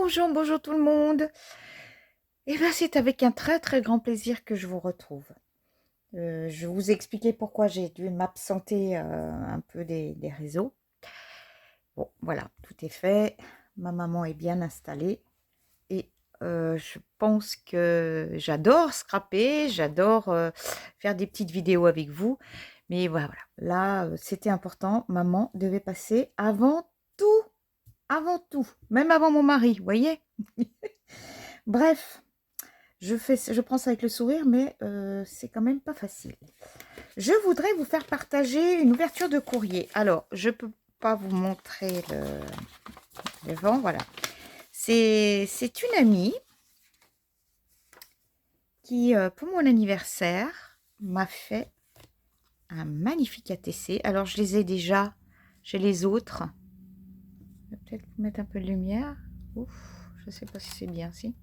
Bonjour, bonjour tout le monde. Et bien, c'est avec un très très grand plaisir que je vous retrouve. Je vous ai expliqué pourquoi j'ai dû m'absenter un peu des réseaux. Bon, voilà, tout est fait. Ma maman est bien installée. Et je pense que j'adore scraper, j'adore faire des petites vidéos avec vous. Mais voilà, là, c'était important. Maman devait passer avant tout, même avant mon mari, vous voyez. Bref. Je prends ça avec le sourire, mais c'est quand même pas facile. Je voudrais vous faire partager une ouverture de courrier. Alors, je peux pas vous montrer le vent, voilà. C'est une amie qui, pour mon anniversaire, m'a fait un magnifique ATC. Alors, je les ai déjà chez les autres. Je vais peut-être vous mettre un peu de lumière. Ouf, je sais pas si c'est bien, si.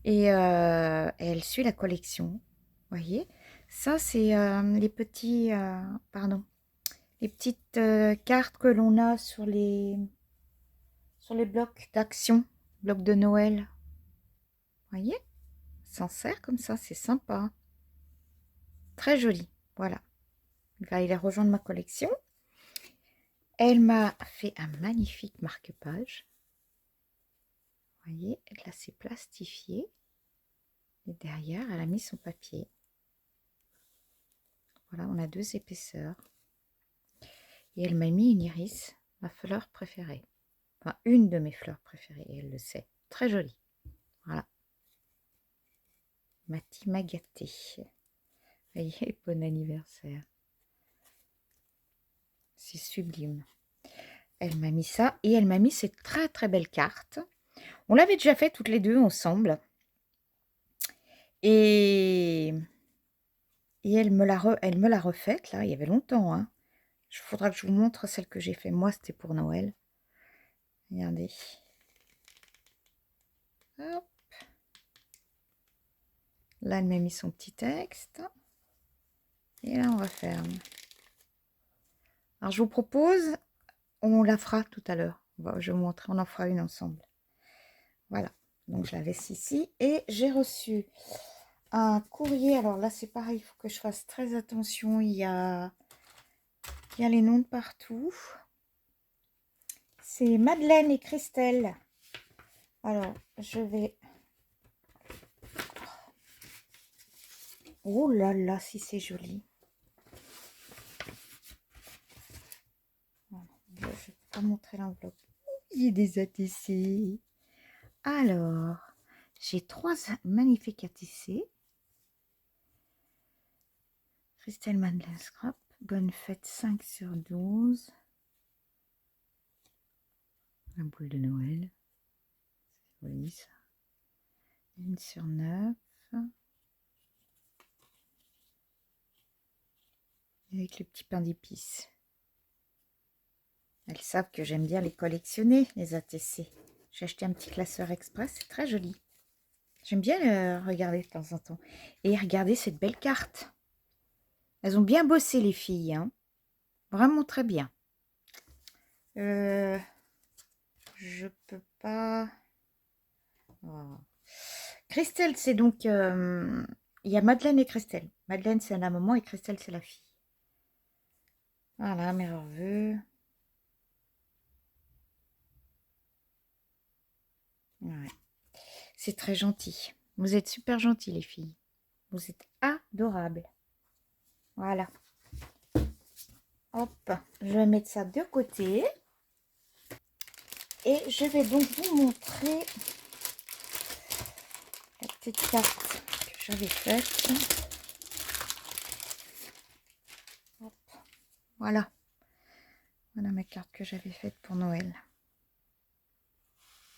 Et elle suit la collection, voyez. Ça, c'est les petits, pardon, les petites cartes que l'on a sur les blocs d'action, blocs de Noël. Voyez, s'en sert comme ça, c'est sympa. Très joli, voilà. Il va aller rejoindre ma collection. Elle m'a fait un magnifique marque-page. Voyez, là c'est plastifié. Et derrière, elle a mis son papier. Voilà, on a 2 épaisseurs. Et elle m'a mis une iris, ma fleur préférée. Enfin, une de mes fleurs préférées, et elle le sait. Très jolie. Voilà. Mati m'a gâtée. Voyez, bon anniversaire. C'est sublime. Elle m'a mis ça, et elle m'a mis cette très très belle carte. On l'avait déjà fait toutes les deux ensemble. Et elle me l'a refaite, là, il y avait longtemps. Hein. Il faudra que je vous montre celle que j'ai fait. Moi, c'était pour Noël. Regardez. Hop. Là, elle m'a mis son petit texte. Et là, on referme. Alors, je vous propose, on la fera tout à l'heure. Je vais vous montrer, on en fera une ensemble. Voilà. Donc, je la laisse ici. Et j'ai reçu un courrier. Alors là, c'est pareil, il faut que je fasse très attention. Il y a les noms de partout. C'est Madeleine et Christelle. Alors, je vais... Oh là là, si c'est joli. Voilà. Je ne vais pas montrer l'enveloppe. Il y a des ATC. Alors, j'ai 3 magnifiques ATC. Christelle Madeleine Scrap. Bonne fête 5/12. La boule de Noël. C'est joli ça. 1/9. Avec le petit pain d'épices. Elles savent que j'aime bien les collectionner, les ATC. J'ai acheté un petit classeur express, c'est très joli. J'aime bien regarder de temps en temps. Et regardez cette belle carte. Elles ont bien bossé les filles, hein. Vraiment très bien. Je peux pas... Oh. Christelle, c'est donc... il y a Madeleine et Christelle. Madeleine, c'est la maman et Christelle, c'est la fille. Voilà, merveilleux. Ouais. C'est très gentil. Vous êtes super gentils, les filles. Vous êtes adorables. Voilà. Hop, je vais mettre ça de côté. Et je vais donc vous montrer la petite carte que j'avais faite. Hop. Voilà. Voilà ma carte que j'avais faite pour Noël.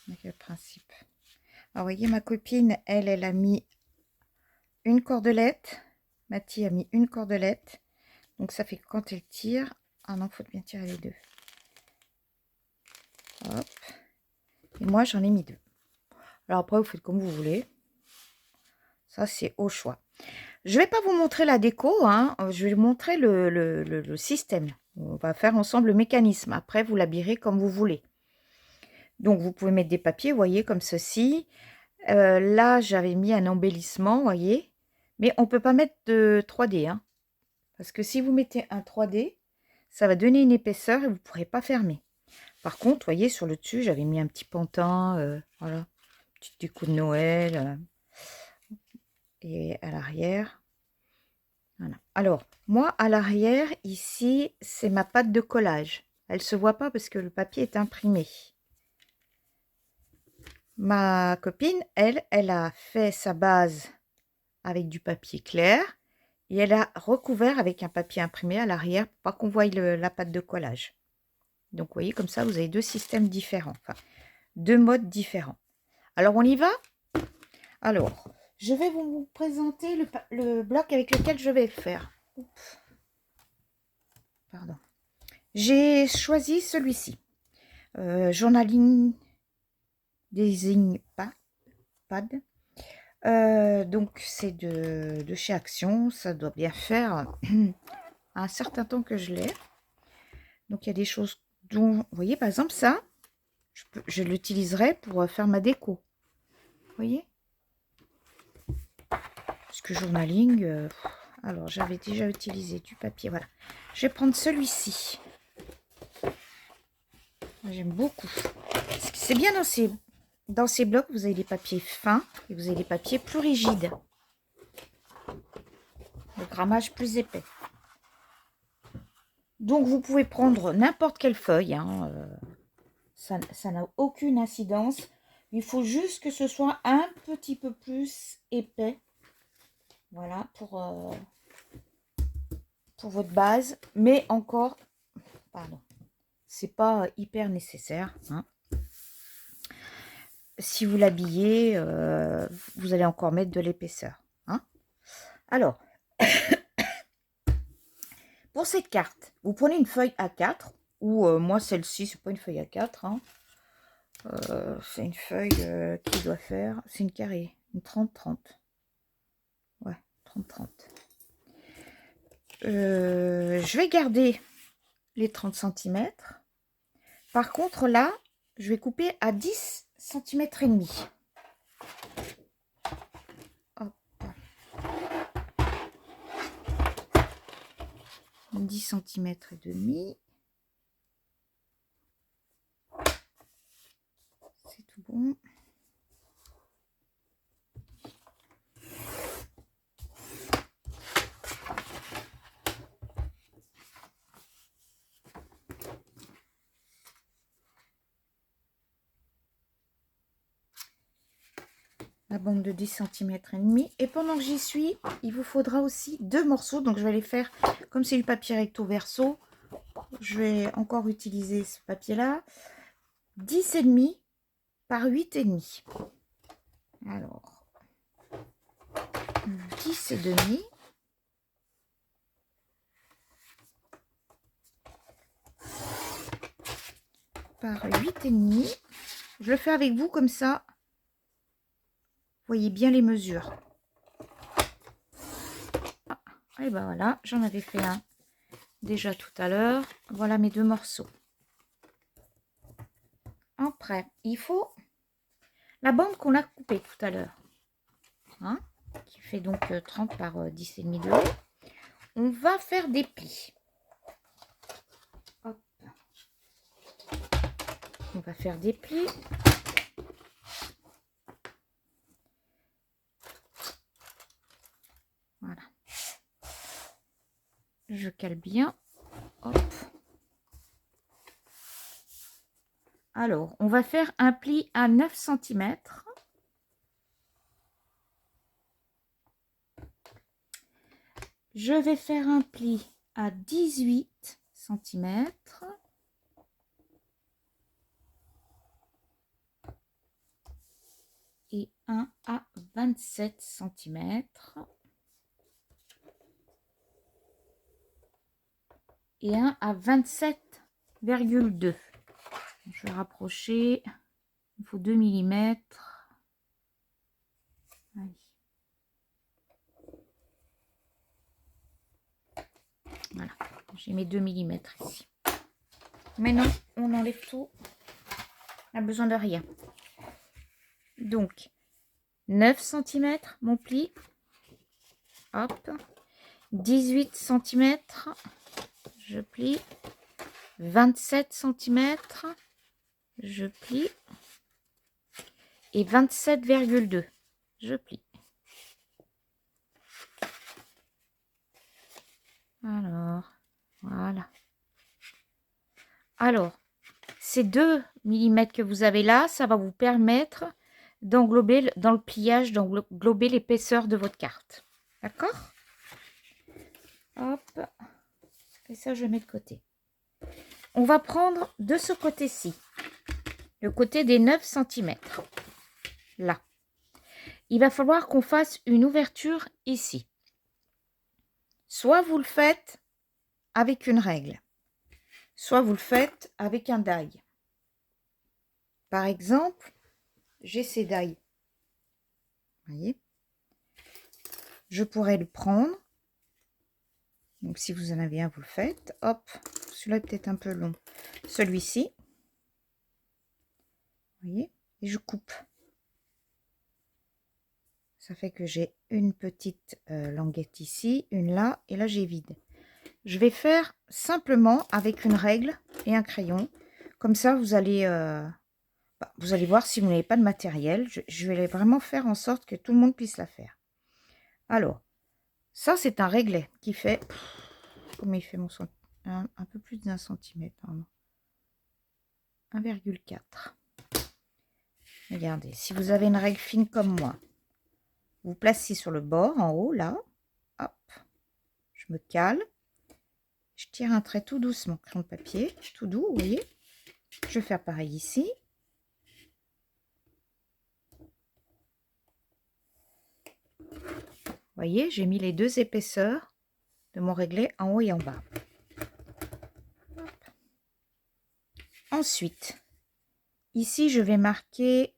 Avec le principe. Alors, vous voyez, ma copine, elle a mis une cordelette. Mathie a mis une cordelette. Donc, ça fait que quand elle tire... Ah non, il faut bien tirer les deux. Hop. Et moi, j'en ai mis 2. Alors, après, vous faites comme vous voulez. Ça, c'est au choix. Je ne vais pas vous montrer la déco. Hein. Je vais vous montrer le système. On va faire ensemble le mécanisme. Après, vous l'habillez comme vous voulez. Donc, vous pouvez mettre des papiers, vous voyez, comme ceci. Là, j'avais mis un embellissement, vous voyez. Mais on ne peut pas mettre de 3D, hein. Parce que si vous mettez un 3D, ça va donner une épaisseur et vous ne pourrez pas fermer. Par contre, vous voyez, sur le dessus, j'avais mis un petit pantin, voilà, petit déco de Noël. Et à l'arrière, voilà. Alors, moi, à l'arrière, ici, c'est ma pâte de collage. Elle ne se voit pas parce que le papier est imprimé. Ma copine, elle a fait sa base avec du papier clair et elle a recouvert avec un papier imprimé à l'arrière pour pas qu'on voie la pâte de collage. Donc, vous voyez, comme ça, vous avez deux systèmes différents, enfin, deux modes différents. Alors, on y va? Alors, je vais vous présenter le bloc avec lequel je vais faire. Oups. Pardon. J'ai choisi celui-ci. Journaling Design Pad. Donc, c'est de chez Action. Ça doit bien faire un certain temps que je l'ai. Donc, il y a des choses dont... Vous voyez, par exemple, ça, je l'utiliserai pour faire ma déco. Vous voyez? Parce que journaling... alors, j'avais déjà utilisé du papier. Voilà. Je vais prendre celui-ci. J'aime beaucoup. C'est bien dans ces blocs, vous avez des papiers fins et vous avez des papiers plus rigides. Le grammage plus épais. Donc, vous pouvez prendre n'importe quelle feuille. Hein, ça n'a aucune incidence. Il faut juste que ce soit un petit peu plus épais. Voilà, pour votre base. Mais encore, pardon, c'est pas hyper nécessaire. Hein. Si vous l'habillez, vous allez encore mettre de l'épaisseur. Hein. Alors, pour cette carte, vous prenez une feuille A4, ou moi celle-ci, c'est pas une feuille A4, hein. C'est une feuille qui doit faire, c'est une carrée, une 30-30. Ouais, 30-30. Je vais garder les 30 cm. Par contre, là, je vais couper à 10 cm et demi. Hop. 10 cm et demi. C'est tout bon. La bande de 10 cm et demi. Et pendant que j'y suis, il vous faudra aussi deux morceaux. Donc je vais les faire, comme c'est du papier recto verso, je vais encore utiliser ce papier là. 10,5 par 8,5. Alors, 10,5 par 8,5. Je le fais avec vous comme ça. Vous voyez bien les mesures. Ah, et ben voilà, j'en avais fait un déjà tout à l'heure. Voilà mes deux morceaux. Après, il faut la bande qu'on a coupée tout à l'heure. Hein, qui fait donc 30 par 10,5 de haut. On va faire des plis. Hop. On va faire des plis. Voilà. Je cale bien. Hop. Alors, on va faire un pli à 9 cm. Je vais faire un pli à 18 cm. Et un à 27 cm. Et un à 27,2. Je vais rapprocher. Il faut 2 mm. Voilà, j'ai mes 2 mm ici. Maintenant, on enlève tout. On n'a besoin de rien. Donc, 9 cm mon pli. Hop. 18 cm. Je plie. 27 cm. Je plie. Et 27,2. Je plie. Alors, voilà. Alors, ces 2 mm que vous avez là, ça va vous permettre d'englober, dans le pliage, d'englober l'épaisseur de votre carte. D'accord? Hop. Et ça, je mets de côté. On va prendre de ce côté-ci, le côté des 9 cm. Là. Il va falloir qu'on fasse une ouverture ici. Soit vous le faites avec une règle, soit vous le faites avec un die. Par exemple, j'ai ces die. Vous voyez? Je pourrais le prendre. Donc, si vous en avez un, vous le faites. Hop, celui-là est peut-être un peu long. Celui-ci. Vous voyez? Et je coupe. Ça fait que j'ai une petite languette ici, une là, et là j'ai vide. Je vais faire simplement avec une règle et un crayon. Comme ça, vous allez voir si vous n'avez pas de matériel. Je vais vraiment faire en sorte que tout le monde puisse la faire. Alors, ça c'est un réglet qui fait... Comment il fait mon centimètre? Un peu plus d'1 centimètre. 1,4. Regardez, si vous avez une règle fine comme moi, vous placez sur le bord, en haut, là. Hop. Je me cale. Je tire un trait tout doucement, crayon de papier, tout doux, vous voyez. Je vais faire pareil ici. Vous voyez, j'ai mis les 2 épaisseurs de mon réglet en haut et en bas. Hop. Ensuite, ici, je vais marquer,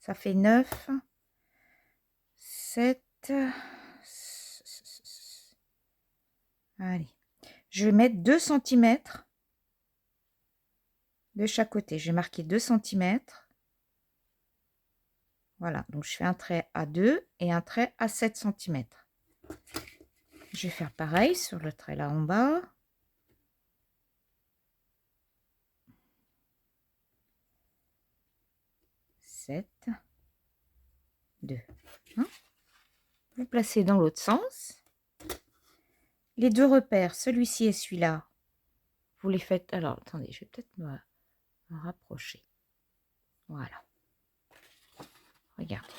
ça fait 9, 7, allez, je vais mettre 2 cm de chaque côté. Je vais marquer 2 cm. Voilà, donc je fais un trait à 2 et un trait à 7 cm. Je vais faire pareil sur le trait là en bas. Sept, 2. Hein? Vous placez dans l'autre sens. Les 2 repères, celui-ci et celui-là, vous les faites... Alors, attendez, je vais peut-être me rapprocher. Voilà. Regardez.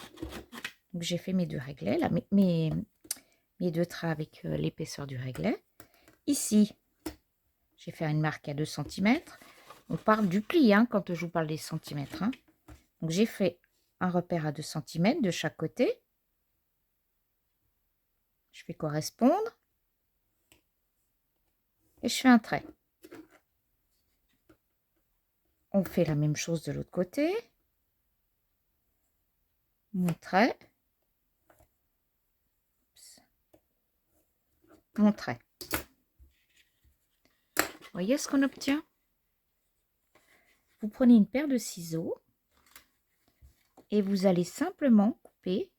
Donc, j'ai fait mes 2 réglets, là, mes 2 traits avec l'épaisseur du réglet. Ici, j'ai fait une marque à 2 cm. On parle du pli, hein, quand je vous parle des centimètres. Hein. Donc, j'ai fait un repère à 2 cm de chaque côté. Je fais correspondre. Et je fais un trait. On fait la même chose de l'autre côté. Mon trait. Mon trait. Vous voyez ce qu'on obtient? Vous prenez une paire de ciseaux et vous allez simplement couper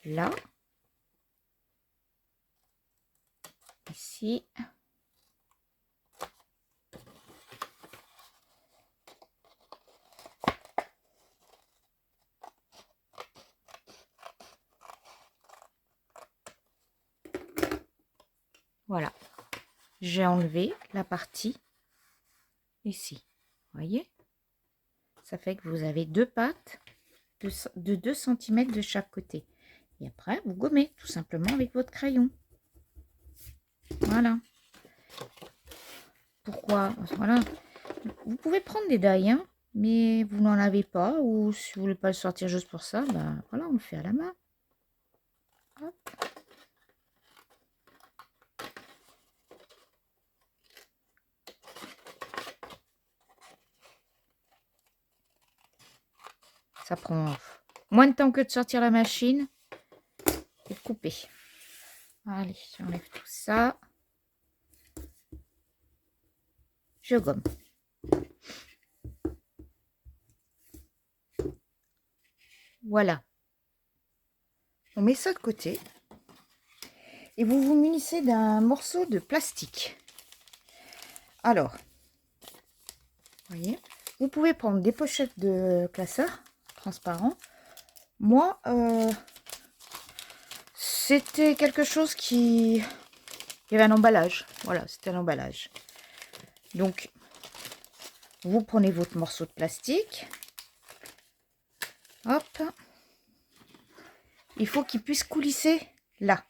là, ici, voilà. J'ai enlevé la partie ici. Vous voyez? Ça fait que vous avez 2 pattes de 2 cm de chaque côté. Et après, vous gommez tout simplement avec votre crayon. Voilà. Pourquoi? Voilà. Vous pouvez prendre des die, hein, mais vous n'en avez pas, ou si vous voulez pas le sortir juste pour ça, ben voilà, on le fait à la main. Hop. Ça prend moins de temps que de sortir la machine et de couper. Allez, j'enlève tout ça. Je gomme. Voilà. On met ça de côté. Et vous vous munissez d'un morceau de plastique. Alors, voyez, vous pouvez prendre des pochettes de classeurs transparents. Moi, c'était quelque chose qui... Il y avait un emballage. Voilà, c'était l'emballage. Donc, vous prenez votre morceau de plastique. Hop. Il faut qu'il puisse coulisser là.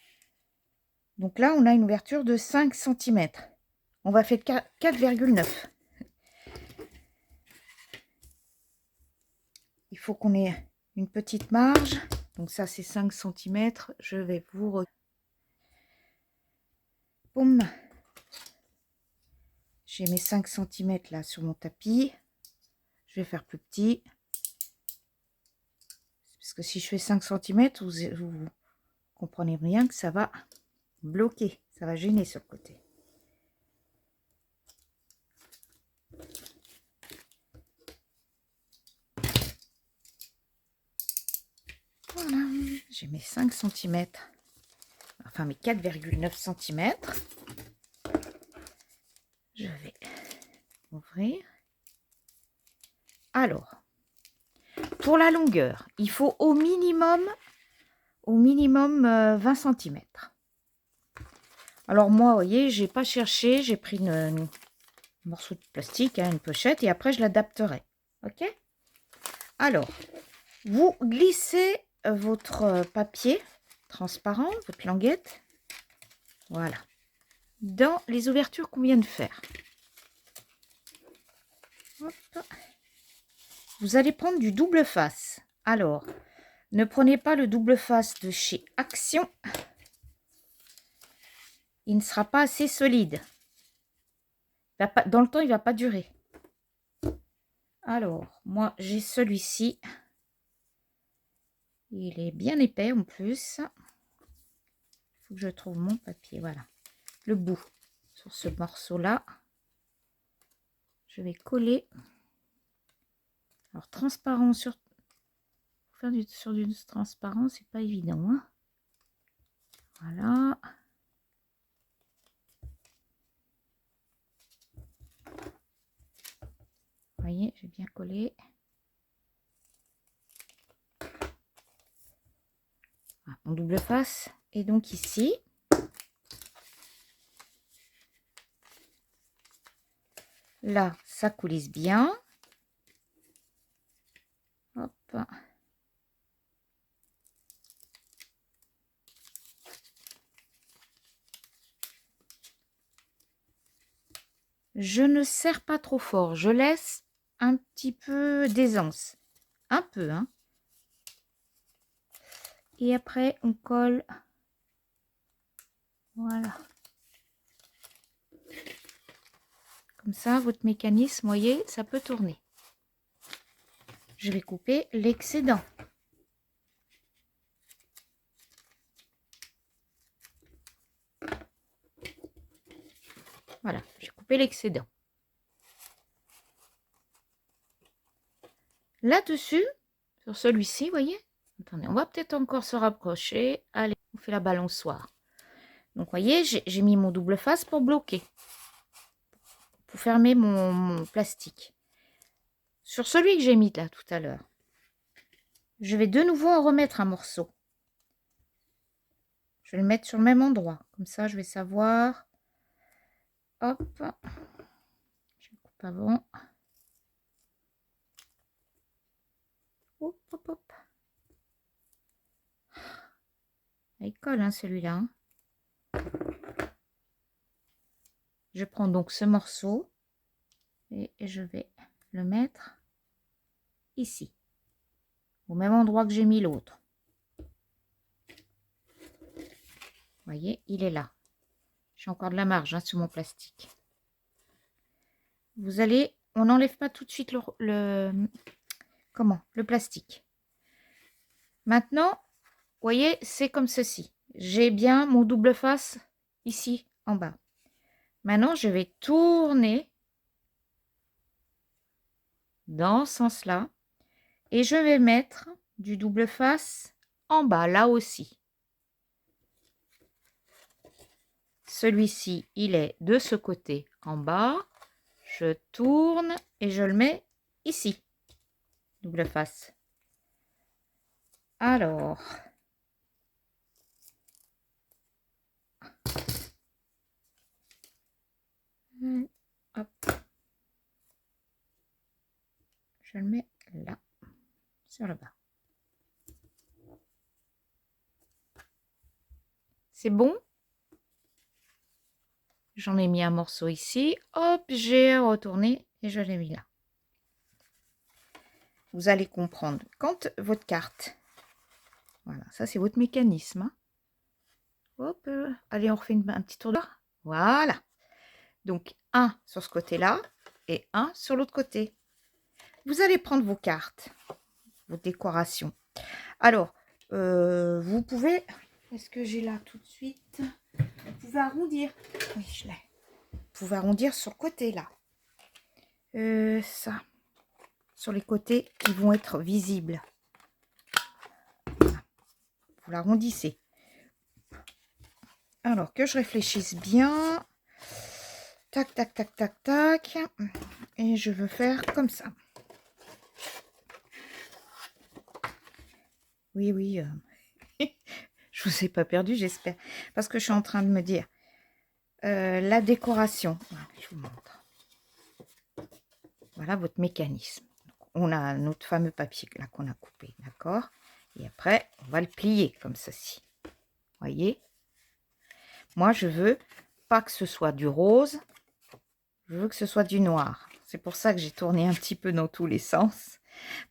Donc là, on a une ouverture de 5 cm. On va faire 4,9. Il faut qu'on ait une petite marge. Donc ça, c'est 5 cm. Je vais vous... Boum. J'ai mes 5 cm là sur mon tapis. Je vais faire plus petit. Parce que si je fais 5 cm, vous comprenez bien que ça va bloquer. Ça va gêner sur le côté. Voilà. J'ai mes 5 cm. Enfin, mes 4,9 cm. Je vais ouvrir. Alors, pour la longueur, il faut au minimum 20 cm. Alors moi, vous voyez, j'ai pas cherché, j'ai pris un morceau de plastique, hein, une pochette, et après je l'adapterai. Ok? Alors, vous glissez votre papier transparent, votre languette, voilà, dans les ouvertures qu'on vient de faire. Hop. Vous allez prendre du double face. Alors, ne prenez pas le double face de chez Action. Il ne sera pas assez solide. Dans le temps, il ne va pas durer. Alors, moi, j'ai celui-ci. Il est bien épais en plus. Il faut que je trouve mon papier. Voilà. Le bout sur ce morceau-là. Je vais coller. Alors, transparent sur... Faire sur du transparent, c'est pas évident. Hein. Voilà. Vous voyez, j'ai bien collé. Voilà, en double face. Et donc ici, là, ça coulisse bien. Hop. Je ne serre pas trop fort. Je laisse un petit peu d'aisance. Un peu, hein. Et après, on colle. Voilà. Comme ça, votre mécanisme, vous voyez, ça peut tourner. Je vais couper l'excédent. Voilà, j'ai coupé l'excédent. Là-dessus, sur celui-ci, vous voyez, attendez, on va peut-être encore se rapprocher. Allez, on fait la balançoire. Donc, vous voyez, j'ai mis mon double face pour bloquer. Pour fermer mon plastique. Sur celui que j'ai mis là tout à l'heure, je vais de nouveau en remettre un morceau. Je vais le mettre sur le même endroit. Comme ça, je vais savoir. Hop. Je coupe avant. Hop, hop, hop. Il colle, hein, celui-là. Hein. Je prends donc ce morceau et je vais le mettre ici, au même endroit que j'ai mis l'autre. Vous voyez, il est là. J'ai encore de la marge, hein, sur mon plastique. Vous allez, on n'enlève pas tout de suite le plastique. Maintenant, vous voyez, c'est comme ceci. J'ai bien mon double face ici en bas. Maintenant, je vais tourner dans ce sens-là. Et je vais mettre du double face en bas, là aussi. Celui-ci, il est de ce côté en bas. Je tourne et je le mets ici. Double face. Alors, hop, je le mets là, sur le bas. C'est bon? J'en ai mis un morceau ici. Hop, j'ai retourné et je l'ai mis là. Vous allez comprendre. Quand votre carte, voilà, ça c'est votre mécanisme. Hein. Hop, allez, on refait un petit tour de... Voilà. Donc, un sur ce côté-là et un sur l'autre côté. Vous allez prendre vos cartes, vos décorations. Alors, vous pouvez... Est-ce que j'ai là tout de suite? Vous pouvez arrondir. Oui, je l'ai. Vous pouvez arrondir sur le côté, là. Ça. Sur les côtés qui vont être visibles. Voilà. Vous l'arrondissez. Alors, que je réfléchisse bien. Tac, tac, tac, tac, tac. Et je veux faire comme ça. Oui, oui. Je vous ai pas perdu, j'espère. Parce que je suis en train de me dire. La décoration. Je vous montre. Voilà votre mécanisme. Donc, on a notre fameux papier là qu'on a coupé. D'accord? Et après, on va le plier comme ceci. Voyez? Moi, je veux pas que ce soit du rose. Je veux que ce soit du noir. C'est pour ça que j'ai tourné un petit peu dans tous les sens.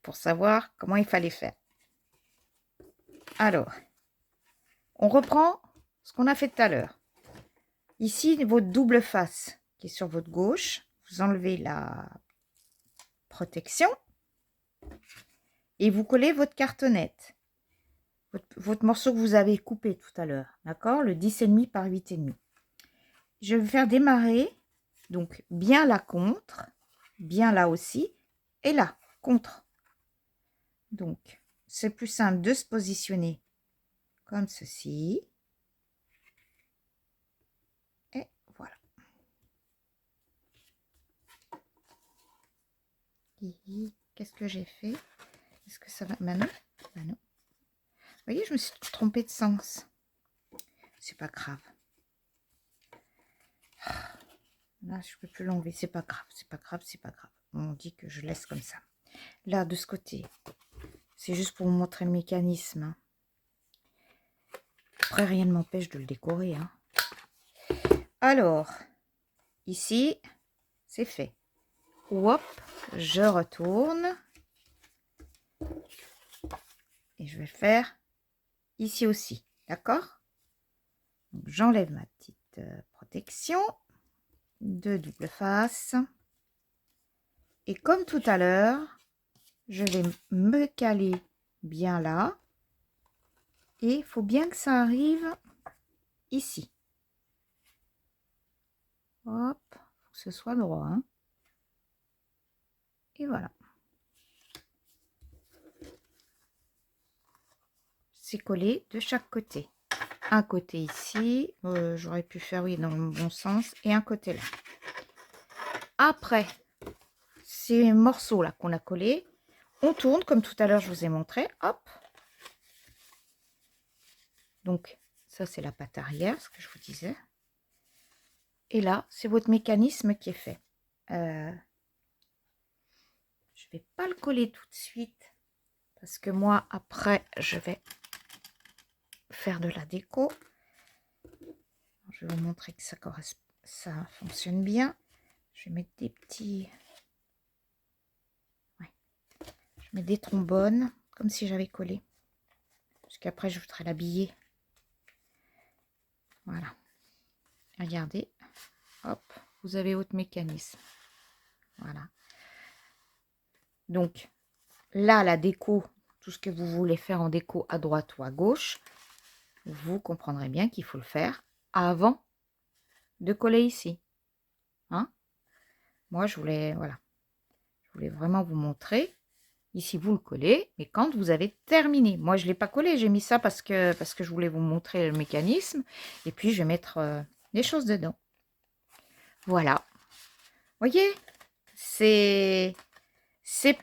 Pour savoir comment il fallait faire. Alors, on reprend ce qu'on a fait tout à l'heure. Ici, votre double face qui est sur votre gauche. Vous enlevez la protection. Et vous collez votre cartonnette. Votre morceau que vous avez coupé tout à l'heure. D'accord? Le 10,5 par 8,5. Je vais faire démarrer. Donc, bien là contre. Bien là aussi. Et là, contre. Donc, c'est plus simple de se positionner comme ceci. Et voilà. Qu'est-ce que j'ai fait? Est-ce que ça va? Ben non. Ben non. Vous voyez, je me suis trompée de sens. C'est pas grave. Là, je peux plus l'enlever. C'est pas grave. C'est pas grave. C'est pas grave. On dit que je laisse comme ça. Là, de ce côté. C'est juste pour vous montrer le mécanisme. Après, rien ne m'empêche de le décorer. Hein. Alors, ici, c'est fait. Hop, je retourne. Et je vais faire ici aussi. D'accord? J'enlève ma petite protection de double face. Et comme tout à l'heure, je vais me caler bien là. Et il faut bien que ça arrive ici. Hop, faut que ce soit droit. Hein. Et voilà. C'est collé de chaque côté. Un côté ici, j'aurais pu faire oui dans le bon sens, et un côté là. Après, ces morceaux là qu'on a collés, on tourne comme tout à l'heure je vous ai montré. Hop. Donc ça c'est la patte arrière, ce que je vous disais. Et là, c'est votre mécanisme qui est fait. Je vais pas le coller tout de suite parce que moi après je vais faire de la déco. Je vais vous montrer que ça fonctionne bien. Je vais mettre des petits... Ouais. Je mets des trombones, comme si j'avais collé. Parce qu'après, je voudrais l'habiller. Voilà. Regardez. Hop, vous avez votre mécanisme. Voilà. Donc, là, la déco, tout ce que vous voulez faire en déco à droite ou à gauche, vous comprendrez bien qu'il faut le faire avant de coller ici. Hein? Moi, je voulais voulais vraiment vous montrer. Ici, vous le collez, mais quand vous avez terminé. Moi, je ne l'ai pas collé, j'ai mis ça parce que je voulais vous montrer le mécanisme. Et puis, je vais mettre des choses dedans. Voilà. Voyez, c'est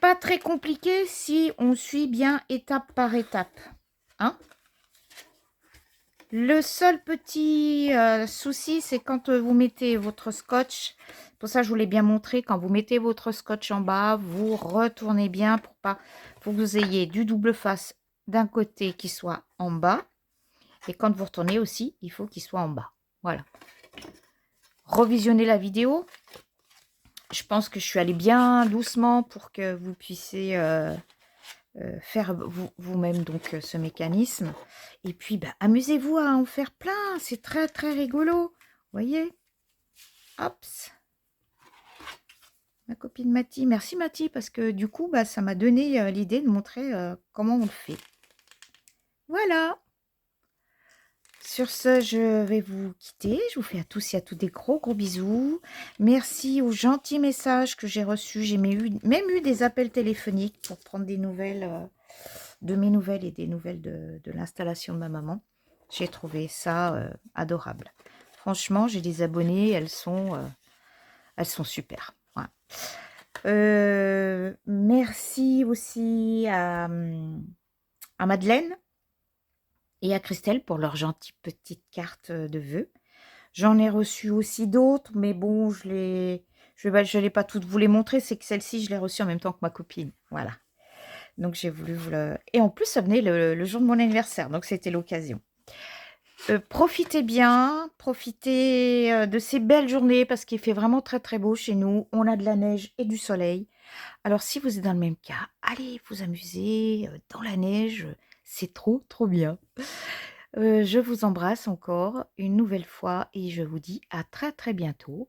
pas très compliqué si on suit bien étape par étape. Hein? Le seul petit souci, c'est quand vous mettez votre scotch. Pour ça, je vous l'ai bien montré. Quand vous mettez votre scotch en bas, vous retournez bien pour que vous ayez du double face d'un côté qui soit en bas. Et quand vous retournez aussi, il faut qu'il soit en bas. Voilà. Revisionnez la vidéo. Je pense que je suis allée bien doucement pour que vous puissiez faire vous-même donc ce mécanisme. Et puis, bah, amusez-vous à en faire plein. C'est très, très rigolo. Vous voyez? Hop. Ma copine Mathie. Merci Mathie, parce que du coup, bah, ça m'a donné l'idée de montrer comment on le fait. Voilà. Sur ce, je vais vous quitter. Je vous fais à tous et à toutes des gros bisous. Merci aux gentils messages que j'ai reçus. J'ai même eu des appels téléphoniques pour prendre des nouvelles de mes nouvelles et des nouvelles de l'installation de ma maman. J'ai trouvé ça adorable. Franchement, j'ai des abonnés, elles sont super. Voilà. Merci aussi à Madeleine et à Christelle pour leurs gentilles petites cartes de vœux. J'en ai reçu aussi d'autres, mais bon, je l'ai pas toutes vous les montrer. C'est que celle-ci, je l'ai reçue en même temps que ma copine. Voilà. Donc, j'ai voulu vous le... Et en plus, ça venait le jour de mon anniversaire. Donc, c'était l'occasion. Profitez bien. Profitez de ces belles journées parce qu'il fait vraiment très, très beau chez nous. On a de la neige et du soleil. Alors, si vous êtes dans le même cas, allez vous amuser dans la neige. C'est trop, trop bien. Je vous embrasse encore une nouvelle fois et je vous dis à très, très bientôt.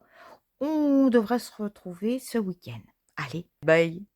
On devrait se retrouver ce week-end. Allez, bye!